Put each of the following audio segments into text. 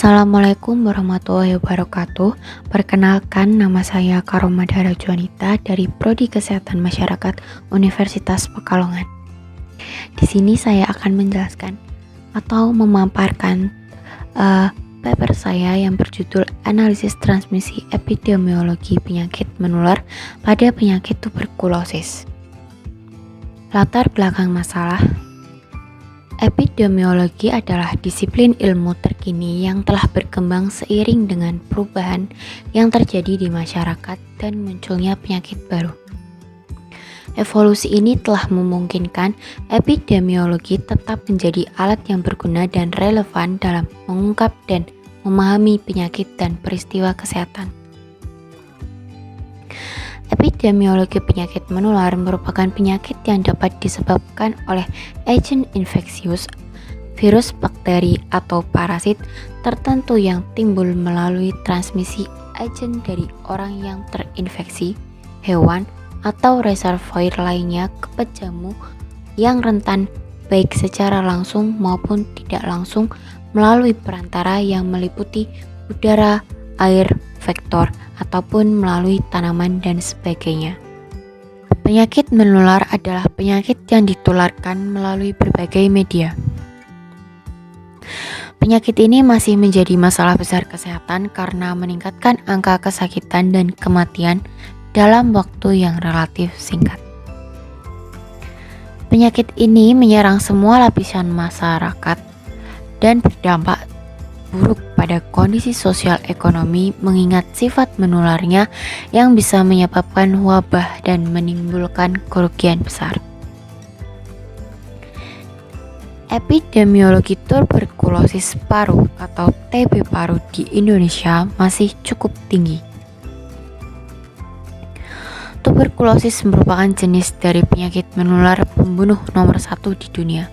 Assalamualaikum warahmatullahi wabarakatuh. Perkenalkan, nama saya Karomadhara Juanita dari Prodi Kesehatan Masyarakat Universitas Pekalongan. Di sini saya akan menjelaskan atau memaparkan paper saya yang berjudul Analisis Transmisi Epidemiologi Penyakit Menular pada Penyakit Tuberkulosis. Latar belakang masalah. Epidemiologi adalah disiplin ilmu terkini yang telah berkembang seiring dengan perubahan yang terjadi di masyarakat dan munculnya penyakit baru. Evolusi ini telah memungkinkan epidemiologi tetap menjadi alat yang berguna dan relevan dalam mengungkap dan memahami penyakit dan peristiwa kesehatan. Epidemiologi penyakit menular merupakan penyakit yang dapat disebabkan oleh agen infeksius, virus, bakteri, atau parasit tertentu yang timbul melalui transmisi agen dari orang yang terinfeksi, hewan, atau reservoir lainnya ke pejamu yang rentan baik secara langsung maupun tidak langsung melalui perantara yang meliputi udara, air, vektor, ataupun melalui tanaman dan sebagainya. Penyakit menular adalah penyakit yang ditularkan melalui berbagai media. Penyakit ini masih menjadi masalah besar kesehatan karena meningkatkan angka kesakitan dan kematian dalam waktu yang relatif singkat. Penyakit ini menyerang semua lapisan masyarakat dan berdampak buruk pada kondisi sosial ekonomi mengingat sifat menularnya yang bisa menyebabkan wabah dan menimbulkan kerugian besar. Epidemiologi tuberkulosis paru atau TB paru di Indonesia masih cukup tinggi. Tuberkulosis merupakan jenis dari penyakit menular pembunuh nomor 1 di dunia.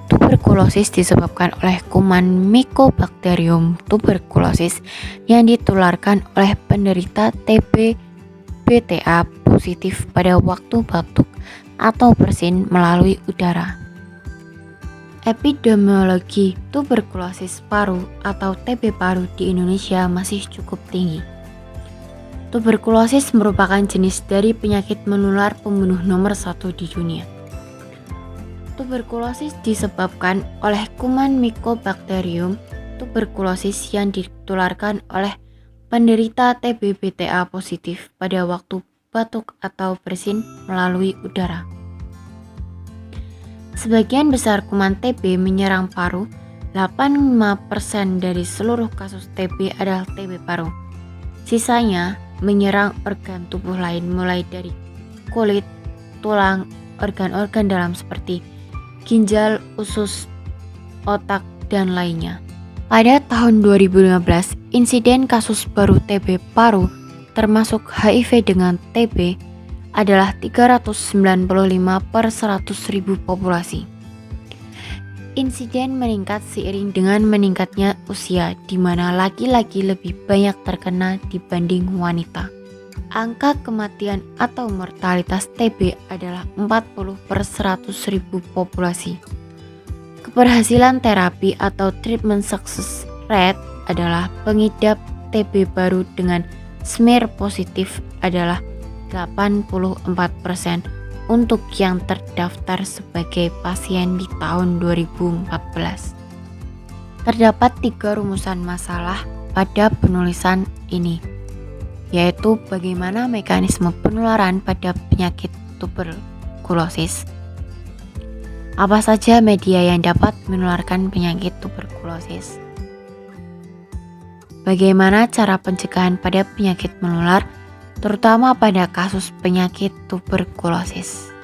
Tuberkulosis disebabkan oleh kuman Mycobacterium tuberculosis yang ditularkan oleh penderita TB BTA positif pada waktu batuk atau bersin melalui udara. Epidemiologi tuberkulosis paru atau TB paru di Indonesia masih cukup tinggi. Tuberkulosis merupakan jenis dari penyakit menular pembunuh nomor 1 di dunia. Tuberkulosis disebabkan oleh kuman Mycobacterium tuberculosis yang ditularkan oleh penderita TB BTA positif pada waktu batuk atau bersin melalui udara. Sebagian besar kuman TB menyerang paru. 85% dari seluruh kasus TB adalah TB paru. Sisanya menyerang organ tubuh lain mulai dari kulit, tulang, organ-organ dalam seperti ginjal, usus, otak, dan lainnya. Pada tahun 2015, insiden kasus baru TB paru termasuk HIV dengan TB adalah 395 per 100.000 populasi. Insiden meningkat seiring dengan meningkatnya usia, di mana laki-laki lebih banyak terkena dibanding wanita. Angka kematian atau mortalitas TB adalah 40 per 100.000 populasi. Keberhasilan terapi atau treatment success rate adalah pengidap TB baru dengan smear positif adalah 84% untuk yang terdaftar sebagai pasien di tahun 2014. Terdapat 3 rumusan masalah pada penulisan ini, yaitu bagaimana mekanisme penularan pada penyakit tuberkulosis, apa saja media yang dapat menularkan penyakit tuberkulosis, bagaimana cara pencegahan pada penyakit menular, terutama pada kasus penyakit tuberkulosis.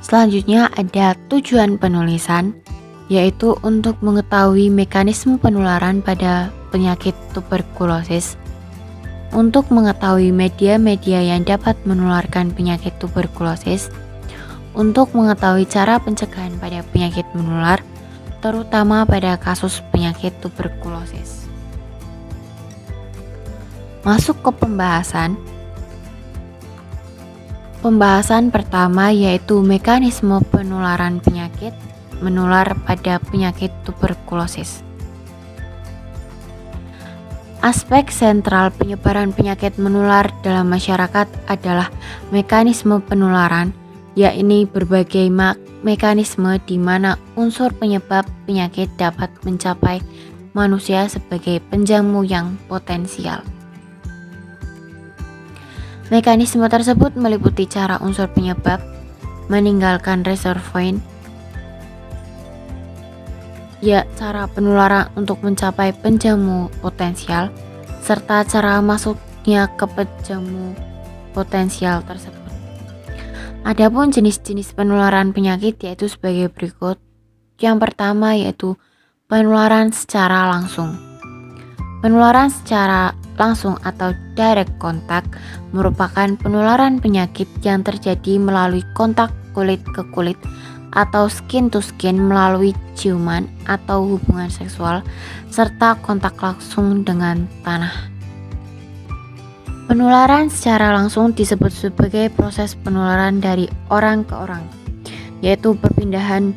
Selanjutnya ada tujuan penulisan, yaitu untuk mengetahui mekanisme penularan pada penyakit tuberkulosis, untuk mengetahui media-media yang dapat menularkan penyakit tuberkulosis, untuk mengetahui cara pencegahan pada penyakit menular, terutama pada kasus penyakit tuberkulosis. Masuk ke pembahasan. Pembahasan pertama yaitu mekanisme penularan penyakit menular pada penyakit tuberkulosis. Aspek sentral penyebaran penyakit menular dalam masyarakat adalah mekanisme penularan, yakni berbagai mekanisme di mana unsur penyebab penyakit dapat mencapai manusia sebagai penjamu yang potensial. Mekanisme tersebut meliputi cara unsur penyebab meninggalkan reservoir, cara penularan untuk mencapai penjamu potensial, serta cara masuknya ke penjamu potensial tersebut. Adapun jenis-jenis penularan penyakit yaitu sebagai berikut. Yang pertama yaitu penularan secara langsung. Penularan secara langsung atau direct contact merupakan penularan penyakit yang terjadi melalui kontak kulit ke kulit atau skin to skin melalui ciuman atau hubungan seksual serta kontak langsung dengan tanah. Penularan secara langsung disebut sebagai proses penularan dari orang ke orang, yaitu perpindahan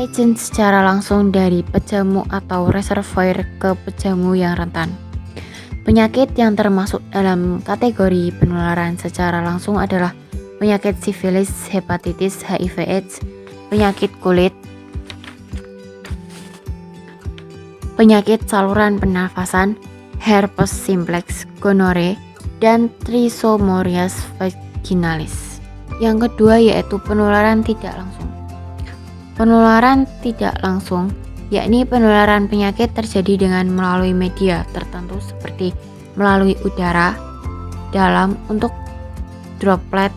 agent secara langsung dari pejamu atau reservoir ke pejamu yang rentan. Penyakit yang termasuk dalam kategori penularan secara langsung adalah penyakit sifilis, hepatitis, HIV/AIDS, penyakit kulit, penyakit saluran pernafasan, herpes simplex, gonore, dan trisomorias vaginalis. Yang kedua yaitu penularan tidak langsung. Penularan tidak langsung yakni penularan penyakit terjadi dengan melalui media tertentu seperti melalui udara dalam untuk droplet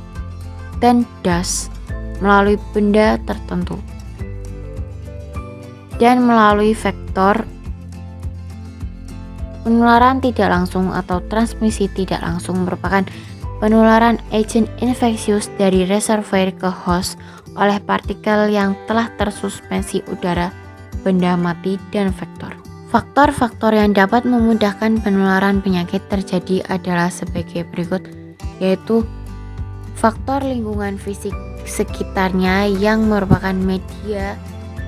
dan dust, melalui benda tertentu, dan melalui vektor. Penularan tidak langsung atau transmisi tidak langsung merupakan penularan agent infeksius dari reservoir ke host oleh partikel yang telah tersuspensi udara, benda mati, dan vektor. Faktor-faktor yang dapat memudahkan penularan penyakit terjadi adalah sebagai berikut, yaitu faktor lingkungan fisik sekitarnya yang merupakan media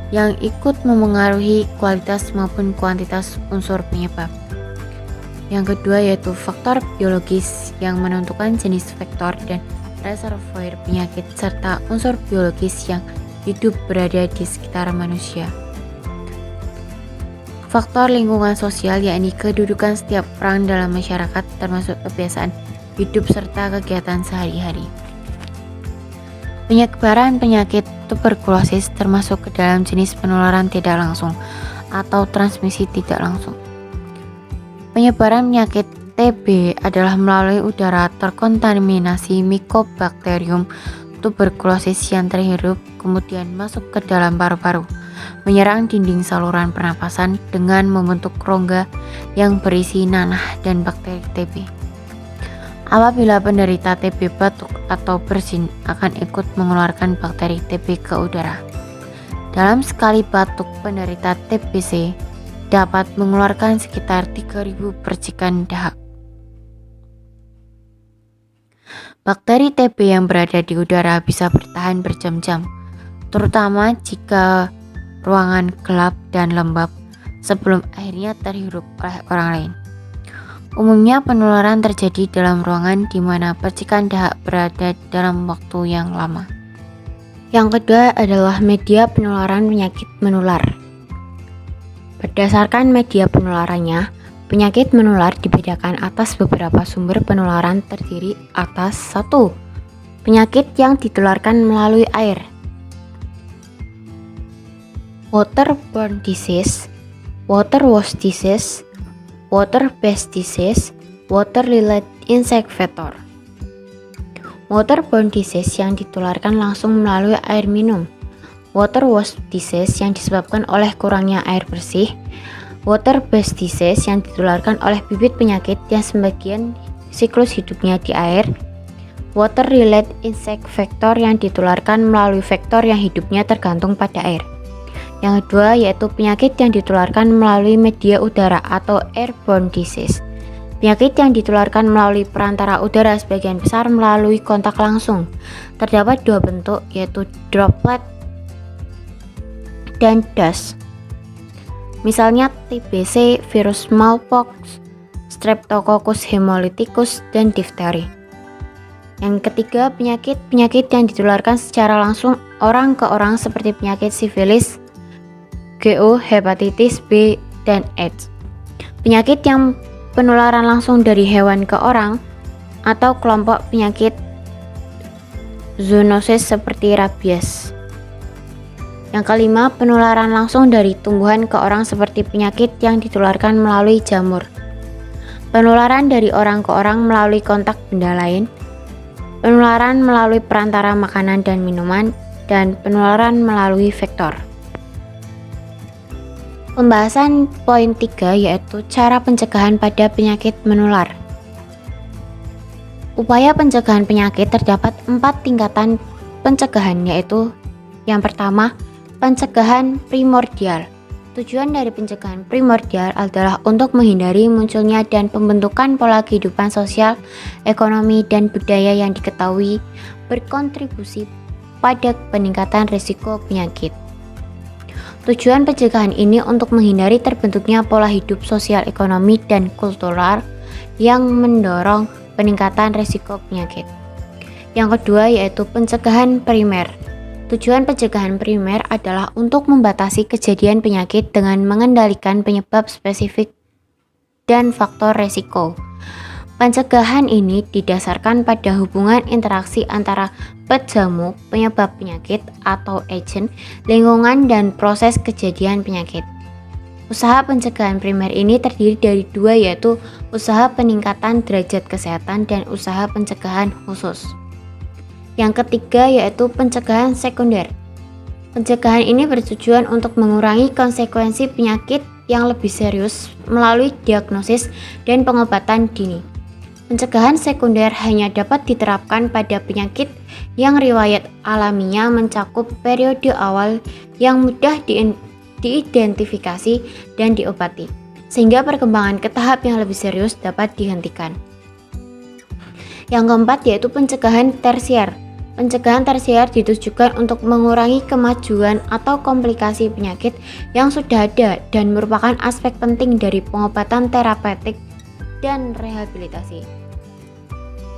yang ikut memengaruhi kualitas maupun kuantitas unsur penyebab. Yang kedua yaitu faktor biologis yang menentukan jenis vektor dan reservoir penyakit serta unsur biologis yang hidup berada di sekitar manusia. Faktor lingkungan sosial yakni kedudukan setiap orang dalam masyarakat termasuk kebiasaan hidup serta kegiatan sehari-hari. Penyebaran penyakit tuberkulosis termasuk ke dalam jenis penularan tidak langsung atau transmisi tidak langsung. Penyebaran penyakit TB adalah melalui udara terkontaminasi Mycobacterium tuberculosis yang terhirup kemudian masuk ke dalam paru-paru, menyerang dinding saluran pernapasan dengan membentuk rongga yang berisi nanah dan bakteri TB. Apabila penderita TB batuk atau bersin akan ikut mengeluarkan bakteri TB ke udara. Dalam sekali batuk penderita TBC dapat mengeluarkan sekitar 3.000 percikan dahak. Bakteri TB yang berada di udara bisa bertahan berjam-jam, terutama jika ruangan gelap dan lembab sebelum akhirnya terhirup oleh orang lain. Umumnya penularan terjadi dalam ruangan di mana percikan dahak berada dalam waktu yang lama. Yang kedua adalah media penularan penyakit menular. Berdasarkan media penularannya, penyakit menular dibedakan atas beberapa sumber penularan terdiri atas 1. Penyakit yang ditularkan melalui air. Waterborne disease, water-washed disease, water-based disease, water-related insect vector. Waterborne disease yang ditularkan langsung melalui air minum. Water-washed disease yang disebabkan oleh kurangnya air bersih. Water-based disease yang ditularkan oleh bibit penyakit yang sebagian siklus hidupnya di air. Water-related insect vector yang ditularkan melalui vektor yang hidupnya tergantung pada air. Yang kedua yaitu penyakit yang ditularkan melalui media udara atau airborne disease. Penyakit yang ditularkan melalui perantara udara sebagian besar melalui kontak langsung. Terdapat dua bentuk yaitu droplet dan dust. Misalnya TBC, virus smallpox, Streptococcus hemolyticus, dan difteri. Yang ketiga, penyakit yang ditularkan secara langsung orang ke orang seperti penyakit sifilis, GO, hepatitis B, dan AIDS. Penyakit yang penularan langsung dari hewan ke orang atau kelompok penyakit zoonosis seperti rabies. Yang kelima, penularan langsung dari tumbuhan ke orang seperti penyakit yang ditularkan melalui jamur. Penularan dari orang ke orang melalui kontak benda lain, penularan melalui perantara makanan dan minuman, dan penularan melalui vektor. Pembahasan poin 3 yaitu cara pencegahan pada penyakit menular. Upaya pencegahan penyakit terdapat 4 tingkatan pencegahan, yaitu yang pertama, pencegahan primordial. Tujuan dari pencegahan primordial adalah untuk menghindari munculnya dan pembentukan pola kehidupan sosial, ekonomi, dan budaya yang diketahui berkontribusi pada peningkatan risiko penyakit. Tujuan pencegahan ini untuk menghindari terbentuknya pola hidup sosial, ekonomi, dan kultural yang mendorong peningkatan risiko penyakit. Yang kedua yaitu pencegahan primer. Tujuan pencegahan primer adalah untuk membatasi kejadian penyakit dengan mengendalikan penyebab spesifik dan faktor resiko. Pencegahan ini didasarkan pada hubungan interaksi antara pejamu, penyebab penyakit atau agent, lingkungan, dan proses kejadian penyakit. Usaha pencegahan primer ini terdiri dari 2 yaitu usaha peningkatan derajat kesehatan dan usaha pencegahan khusus. Yang ketiga yaitu pencegahan sekunder. Pencegahan ini bertujuan untuk mengurangi konsekuensi penyakit yang lebih serius melalui diagnosis dan pengobatan dini. Pencegahan sekunder hanya dapat diterapkan pada penyakit yang riwayat alaminya mencakup periode awal yang mudah diidentifikasi dan diobati, sehingga perkembangan ke tahap yang lebih serius dapat dihentikan. Yang keempat yaitu pencegahan tersier. Pencegahan tersier ditujukan untuk mengurangi kemajuan atau komplikasi penyakit yang sudah ada dan merupakan aspek penting dari pengobatan terapeutik dan rehabilitasi.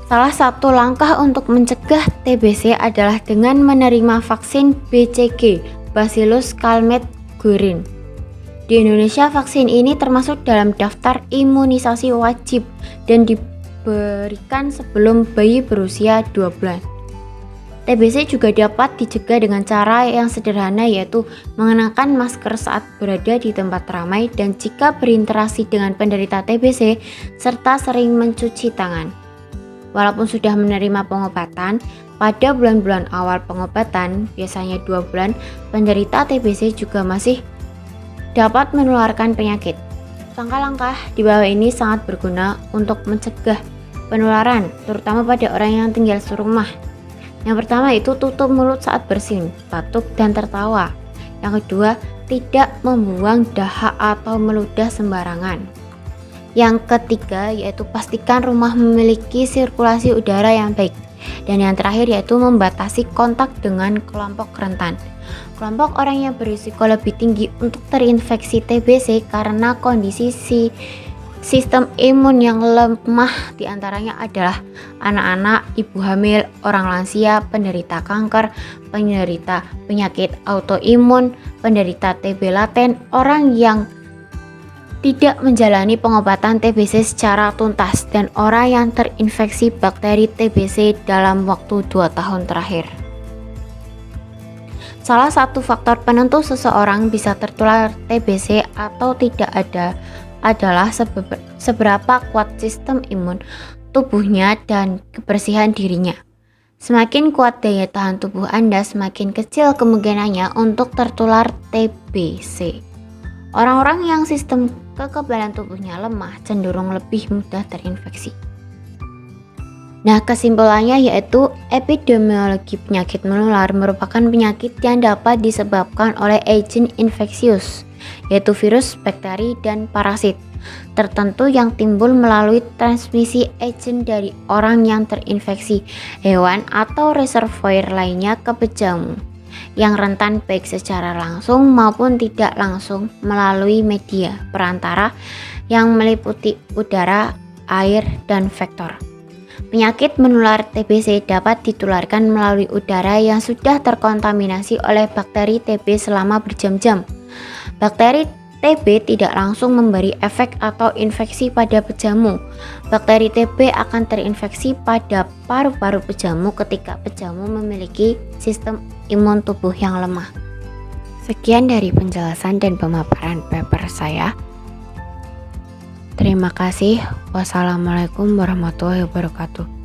Salah satu langkah untuk mencegah TBC adalah dengan menerima vaksin BCG, Bacillus Calmette-Guerin. Di Indonesia, vaksin ini termasuk dalam daftar imunisasi wajib dan diberikan sebelum bayi berusia 2 bulan. TBC juga dapat dicegah dengan cara yang sederhana yaitu mengenakan masker saat berada di tempat ramai dan jika berinteraksi dengan penderita TBC serta sering mencuci tangan. Walaupun sudah menerima pengobatan, pada bulan-bulan awal pengobatan, biasanya 2 bulan, penderita TBC juga masih dapat menularkan penyakit. Langkah-langkah di bawah ini sangat berguna untuk mencegah penularan, terutama pada orang yang tinggal serumah. Yang pertama itu tutup mulut saat bersin, batuk, dan tertawa. Yang kedua, tidak membuang dahak atau meludah sembarangan. Yang ketiga yaitu pastikan rumah memiliki sirkulasi udara yang baik. Dan yang terakhir yaitu membatasi kontak dengan kelompok rentan. Kelompok orang yang berisiko lebih tinggi untuk terinfeksi TBC karena kondisi sistem imun yang lemah diantaranya adalah anak-anak, ibu hamil, orang lansia, penderita kanker, penderita penyakit autoimun, penderita TB laten, orang yang tidak menjalani pengobatan TBC secara tuntas, dan orang yang terinfeksi bakteri TBC dalam waktu 2 tahun terakhir. Salah satu faktor penentu seseorang bisa tertular TBC atau tidak adalah seberapa kuat sistem imun tubuhnya dan kebersihan dirinya. Semakin kuat daya tahan tubuh Anda, semakin kecil kemungkinannya untuk tertular TBC. Orang-orang yang sistem kekebalan tubuhnya lemah cenderung lebih mudah terinfeksi. Nah, kesimpulannya yaitu epidemiologi penyakit menular merupakan penyakit yang dapat disebabkan oleh agent infeksius, yaitu virus, bakteri, dan parasit tertentu yang timbul melalui transmisi agent dari orang yang terinfeksi, hewan, atau reservoir lainnya ke pejamu. yang rentan baik secara langsung maupun tidak langsung melalui media perantara yang meliputi udara, air, dan vektor. Penyakit menular TBC dapat ditularkan melalui udara yang sudah terkontaminasi oleh bakteri TB selama berjam-jam. Bakteri TB tidak langsung memberi efek atau infeksi pada pejamu. Bakteri TB akan terinfeksi pada paru-paru pejamu ketika pejamu memiliki sistem imun tubuh yang lemah. Sekian dari penjelasan dan pemaparan paper saya. Terima kasih. Wassalamualaikum warahmatullahi wabarakatuh.